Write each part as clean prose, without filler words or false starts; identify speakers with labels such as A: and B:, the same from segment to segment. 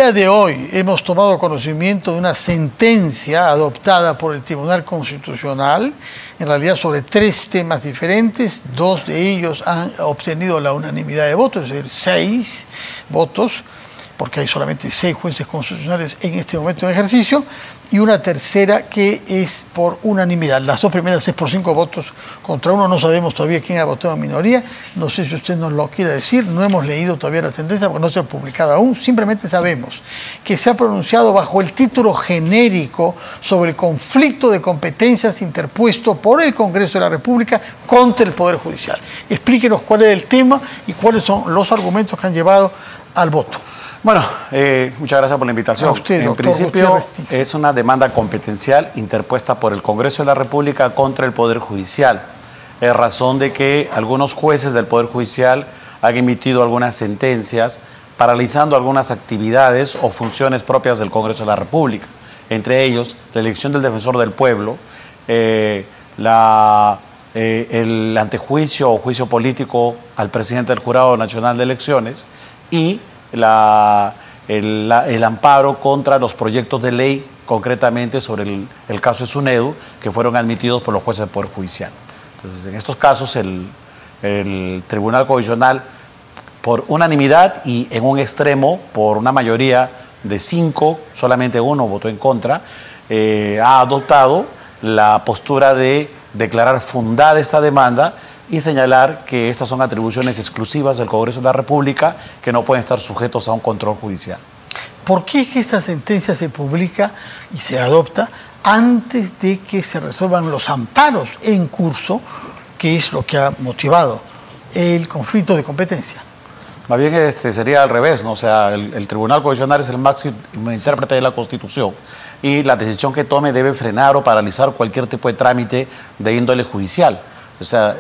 A: día de hoy hemos tomado conocimiento de una sentencia adoptada por el Tribunal Constitucional, en realidad sobre 3 temas diferentes. 2 de ellos han obtenido la unanimidad de votos, es decir, 6 votos, porque hay solamente 6 jueces constitucionales en este momento en ejercicio, y una tercera que es por unanimidad. Las 2 primeras es por 5 votos contra 1. No sabemos todavía quién ha votado en minoría. No sé si usted nos lo quiere decir. No hemos leído todavía la sentencia porque no se ha publicado aún. Simplemente sabemos que se ha pronunciado bajo el título genérico sobre el conflicto de competencias interpuesto por el Congreso de la República contra el Poder Judicial. Explíquenos cuál es el tema y cuáles son los argumentos que han llevado al voto.
B: Bueno, muchas gracias por la invitación.
A: A usted,
B: en principio, es una demanda competencial interpuesta por el Congreso de la República contra el Poder Judicial. Es razón de que algunos jueces del Poder Judicial han emitido algunas sentencias paralizando algunas actividades o funciones propias del Congreso de la República. Entre ellos, la elección del Defensor del Pueblo, el antejuicio o juicio político al presidente del Jurado Nacional de Elecciones y el amparo contra los proyectos de ley, concretamente sobre el caso de SUNEDU, que fueron admitidos por los jueces del Poder Judicial. Entonces, en estos casos, el Tribunal Constitucional, por unanimidad y en un extremo, por una mayoría de 5, solamente 1 votó en contra, ha adoptado la postura de declarar fundada esta demanda y señalar que estas son atribuciones exclusivas del Congreso de la República que no pueden estar sujetos a un control judicial.
A: ¿Por qué es que esta sentencia se publica y se adopta antes de que se resuelvan los amparos en curso, que es lo que ha motivado el conflicto de competencia?
B: Más bien sería al revés, ¿no? O sea, el Tribunal Constitucional es el máximo intérprete de la Constitución y la decisión que tome debe frenar o paralizar cualquier tipo de trámite de índole judicial. O sea,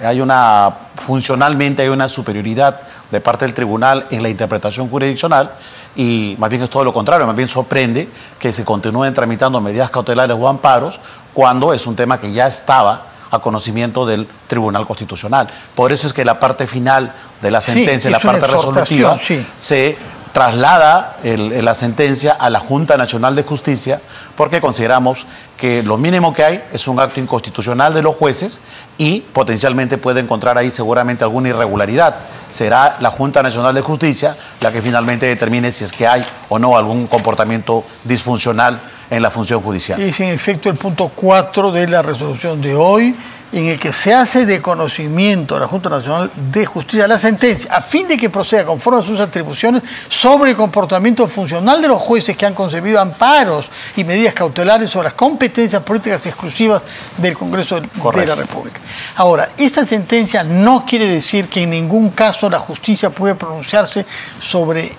B: funcionalmente hay una superioridad de parte del tribunal en la interpretación jurisdiccional y más bien es todo lo contrario, más bien sorprende que se continúen tramitando medidas cautelares o amparos cuando es un tema que ya estaba a conocimiento del Tribunal Constitucional. Por eso es que la parte final de la sentencia, la parte resolutiva, se traslada la sentencia a la Junta Nacional de Justicia porque consideramos que lo mínimo que hay es un acto inconstitucional de los jueces y potencialmente puede encontrar ahí seguramente alguna irregularidad. Será la Junta Nacional de Justicia la que finalmente determine si es que hay o no algún comportamiento disfuncional en la función judicial.
A: Es en efecto el punto 4 de la resolución de hoy, en el que se hace de conocimiento a la Junta Nacional de Justicia la sentencia, a fin de que proceda conforme a sus atribuciones sobre el comportamiento funcional de los jueces que han concebido amparos y medidas cautelares sobre las competencias políticas exclusivas del Congreso de la República. Ahora, esta sentencia no quiere decir que en ningún caso la justicia puede pronunciarse sobre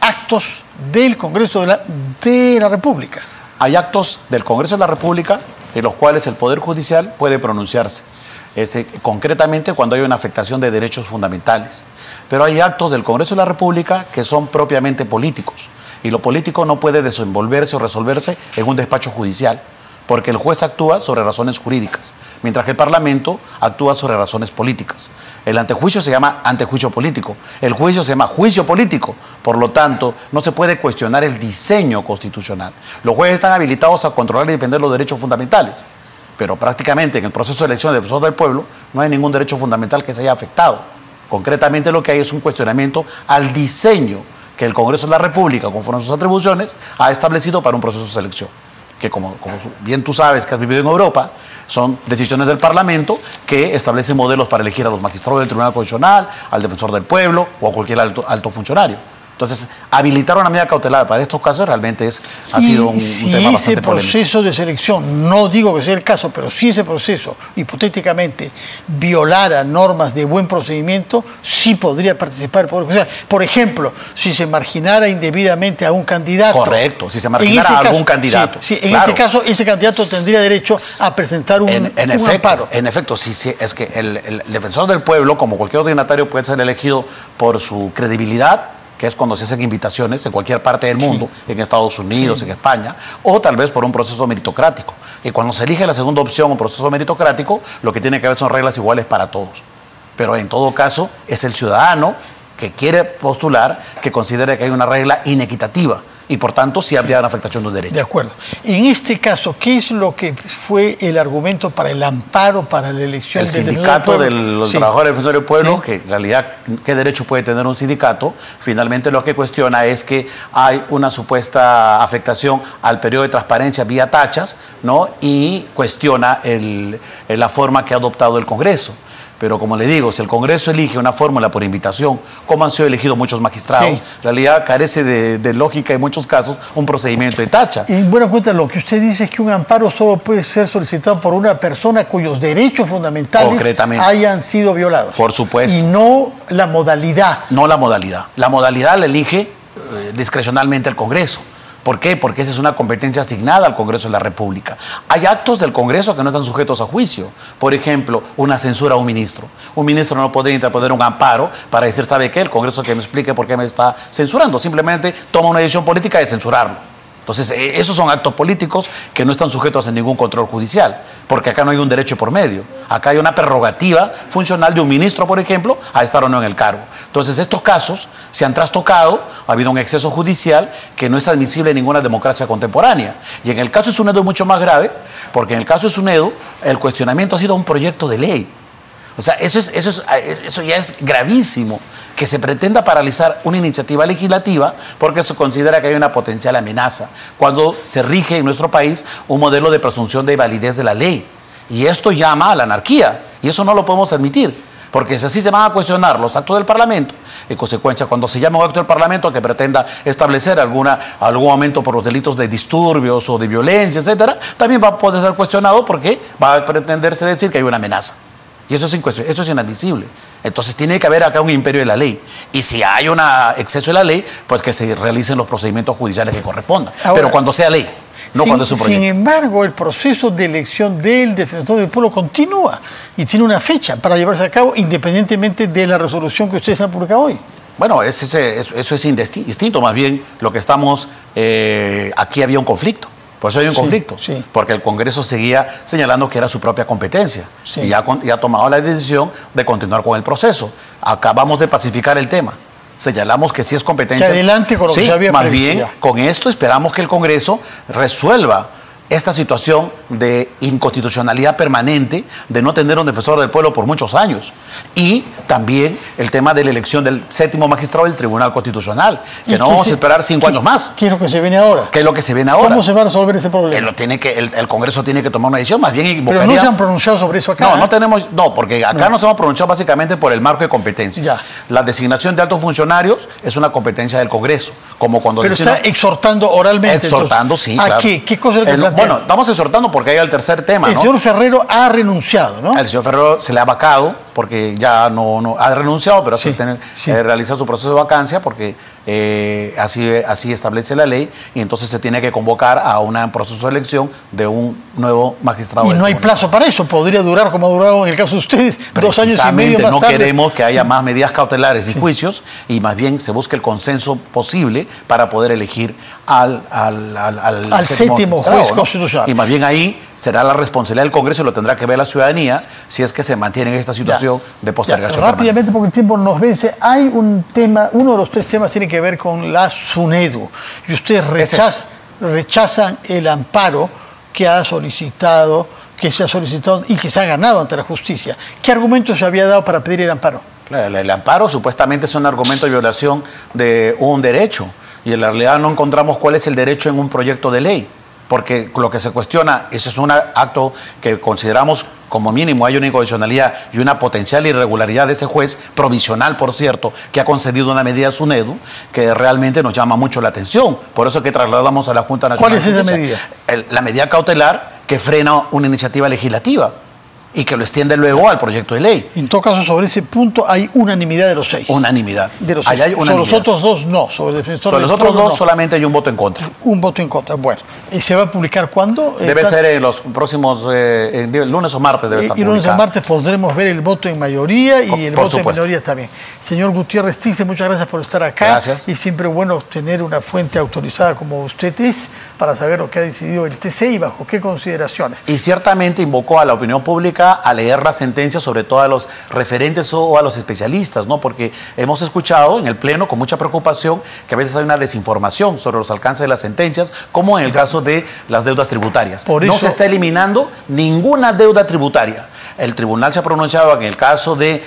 A: actos del Congreso de la República.
B: Hay actos del Congreso de la República en los cuales el Poder Judicial puede pronunciarse, concretamente cuando hay una afectación de derechos fundamentales. Pero hay actos del Congreso de la República que son propiamente políticos, y lo político no puede desenvolverse o resolverse en un despacho judicial, porque el juez actúa sobre razones jurídicas, mientras que el Parlamento actúa sobre razones políticas. El antejuicio se llama antejuicio político, el juicio se llama juicio político, por lo tanto, no se puede cuestionar el diseño constitucional. Los jueces están habilitados a controlar y defender los derechos fundamentales, pero prácticamente en el proceso de elección del defensor del pueblo no hay ningún derecho fundamental que se haya afectado. Concretamente lo que hay es un cuestionamiento al diseño que el Congreso de la República, conforme a sus atribuciones, ha establecido para un proceso de selección, que como bien tú sabes que has vivido en Europa, son decisiones del Parlamento que establecen modelos para elegir a los magistrados del Tribunal Constitucional, al Defensor del Pueblo o a cualquier alto funcionario. Entonces, habilitar una medida cautelar para estos casos realmente ha sido un tema bastante polémico.
A: Si ese proceso de selección, no digo que sea el caso, pero si ese proceso, hipotéticamente, violara normas de buen procedimiento, sí podría participar el Poder Judicial. Por ejemplo, si se marginara indebidamente a un candidato.
B: Correcto, si se marginara a algún candidato.
A: Sí, en ese caso, ese candidato tendría derecho a presentar un amparo.
B: En efecto, es que el Defensor del Pueblo, como cualquier otro dignatario, puede ser elegido por su credibilidad, que es cuando se hacen invitaciones en cualquier parte del mundo, en Estados Unidos, en España, o tal vez por un proceso meritocrático. Y cuando se elige la segunda opción, un proceso meritocrático, lo que tiene que haber son reglas iguales para todos. Pero en todo caso, es el ciudadano que quiere postular que considere que hay una regla inequitativa y por tanto sí habría una afectación de un derecho.
A: De acuerdo. En este caso, ¿qué es lo que fue el argumento para el amparo, para la elección
B: del
A: del
B: sindicato de los trabajadores del Defensor del Pueblo?
A: Sí.
B: Que en realidad, ¿qué derecho puede tener un sindicato? Finalmente lo que cuestiona es que hay una supuesta afectación al periodo de transparencia vía tachas, ¿no? Y cuestiona la forma que ha adoptado el Congreso. Pero como le digo, si el Congreso elige una fórmula por invitación, como han sido elegidos muchos magistrados,
A: Sí.
B: en realidad carece de lógica en muchos casos un procedimiento de tacha.
A: En buena cuenta, lo que usted dice es que un amparo solo puede ser solicitado por una persona cuyos derechos fundamentales
B: Concretamente.
A: hayan sido violados.
B: Por supuesto.
A: Y no la modalidad.
B: No la modalidad. La modalidad la elige discrecionalmente el Congreso. ¿Por qué? Porque esa es una competencia asignada al Congreso de la República. Hay actos del Congreso que no están sujetos a juicio. Por ejemplo, una censura a un ministro. Un ministro no podría interponer un amparo para decir, ¿sabe qué? El Congreso que me explique por qué me está censurando. Simplemente toma una decisión política de censurarlo. Entonces, esos son actos políticos que no están sujetos a ningún control judicial, porque acá no hay un derecho por medio. Acá hay una prerrogativa funcional de un ministro, por ejemplo, a estar o no en el cargo. Entonces, estos casos se han trastocado, ha habido un exceso judicial que no es admisible en ninguna democracia contemporánea. Y en el caso de Sunedo es mucho más grave, porque en el caso de Sunedo el cuestionamiento ha sido un proyecto de ley. O sea, eso ya es gravísimo, que se pretenda paralizar una iniciativa legislativa porque se considera que hay una potencial amenaza, cuando se rige en nuestro país un modelo de presunción de validez de la ley. Y esto llama a la anarquía, y eso no lo podemos admitir, porque si así se van a cuestionar los actos del Parlamento, en consecuencia, cuando se llama un acto del Parlamento que pretenda establecer algún aumento por los delitos de disturbios o de violencia, etcétera, también va a poder ser cuestionado porque va a pretenderse decir que hay una amenaza. Y eso es inadmisible. Entonces tiene que haber acá un imperio de la ley. Y si hay un exceso de la ley, pues que se realicen los procedimientos judiciales que correspondan.
A: Ahora,
B: pero cuando sea ley, no cuando es un proyecto.
A: Sin embargo, el proceso de elección del Defensor del Pueblo continúa y tiene una fecha para llevarse a cabo independientemente de la resolución que ustedes han publicado hoy.
B: Bueno, eso es indistinto. Más bien, lo que estamos... aquí había un conflicto. Por eso hay un conflicto,
A: sí.
B: Porque el Congreso seguía señalando que era su propia competencia,
A: sí.
B: Y ha tomado la decisión de continuar con el proceso. Acabamos de pacificar el tema. Señalamos que sí es competencia.
A: Que adelante con lo que se había
B: más
A: previsto
B: bien,
A: ya.
B: con esto esperamos que el Congreso resuelva esta situación de inconstitucionalidad permanente, de no tener un defensor del pueblo por muchos años. Y también el tema de la elección del 7º magistrado del Tribunal Constitucional, que no vamos a esperar 5 años más.
A: ¿Qué es lo que se viene ahora?
B: ¿Qué es lo que se viene ahora?
A: ¿Cómo se va a resolver ese problema?
B: El Congreso tiene que tomar una decisión, más bien invocaría...
A: Pero no se han pronunciado sobre eso acá.
B: No, porque acá nos hemos pronunciado básicamente por el marco de competencias.
A: Ya.
B: La designación de altos funcionarios es una competencia del Congreso, como cuando...
A: Pero está exhortando oralmente.
B: Exhortando,
A: entonces,
B: sí,
A: ¿a
B: claro.
A: qué cosa es lo que plantea?
B: Bueno, estamos exhortando porque hay el tercer tema,
A: El señor Ferrero ha renunciado, ¿no?
B: El señor Ferrero se le ha vacado porque ya no ha renunciado, pero hace realizar su proceso de vacancia porque así establece la ley, y entonces se tiene que convocar a un proceso de elección de un nuevo magistrado.
A: Y no hay plazo para eso, podría durar como ha durado en el caso de ustedes 2 años y medio más
B: no
A: tarde.
B: queremos que haya más medidas cautelares ni juicios, y más bien se busque el consenso posible para poder elegir al
A: 7º juez constitucional.
B: Y más bien ahí será la responsabilidad del Congreso y lo tendrá que ver la ciudadanía si es que se mantiene en esta situación de postergación.
A: Rápidamente, porque el tiempo nos vence, hay un tema, uno de los 3 temas tiene que ver con la SUNEDU, y ustedes rechazan el amparo que se ha solicitado y que se ha ganado ante la justicia. ¿Qué argumento se había dado para pedir el amparo?
B: El amparo supuestamente es un argumento de violación de un derecho, y en la realidad no encontramos cuál es el derecho en un proyecto de ley, porque lo que se cuestiona, ese es un acto que consideramos como mínimo hay una incondicionalidad y una potencial irregularidad de ese juez, provisional por cierto, que ha concedido una medida a SUNEDU, que realmente nos llama mucho la atención. Por eso que trasladamos a la Junta Nacional.
A: ¿Cuál es esa medida?
B: La medida cautelar que frena una iniciativa legislativa y que lo extiende luego al proyecto de ley.
A: En todo caso, sobre ese punto hay unanimidad de los 6.
B: Unanimidad.
A: De los 6.
B: Hay unanimidad.
A: Sobre los otros 2 no. Sobre el defensor
B: sobre los otros 2 solamente hay un voto en contra.
A: Un voto en contra. Bueno. ¿Y se va a publicar cuándo?
B: Debe ser en los próximos lunes o martes debe estar
A: publicado. Y lunes o martes podremos ver el voto en mayoría y el voto en minoría también. Señor Gutiérrez Tigre, muchas gracias por estar acá.
B: Gracias.
A: Y siempre bueno tener una fuente autorizada como usted es para saber lo que ha decidido el TC y bajo qué consideraciones.
B: Y ciertamente invocó a la opinión pública acerca a leer la sentencia, sobre todo a los referentes o a los especialistas, ¿no? Porque hemos escuchado en el Pleno con mucha preocupación que a veces hay una desinformación sobre los alcances de las sentencias, como en el caso de las deudas tributarias. No se está eliminando ninguna deuda tributaria. El tribunal se ha pronunciado en el caso de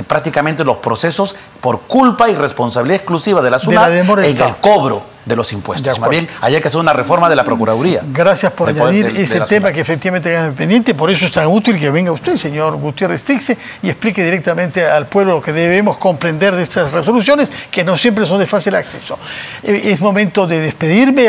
B: prácticamente los procesos por culpa y responsabilidad exclusiva de la SUNAT en el cobro de los impuestos. Más bien, hay que hacer una reforma de la Procuraduría.
A: Gracias por añadir ese tema que efectivamente tengan pendiente. Por eso es tan útil que venga usted, señor Gutiérrez Tixe, y explique directamente al pueblo lo que debemos comprender de estas resoluciones, que no siempre son de fácil acceso. Es momento de despedirme.